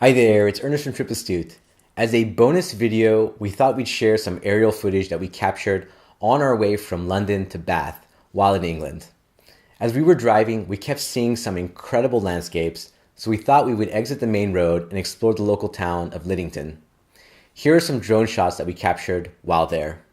Hi there, it's Ernest from Astute. As a bonus video, we thought we'd share some aerial footage that we captured on our way from London to Bath while in England. As we were driving, we kept seeing some incredible landscapes, so we thought we would exit the main road and explore the local town of Liddington. Here are some drone shots that we captured while there.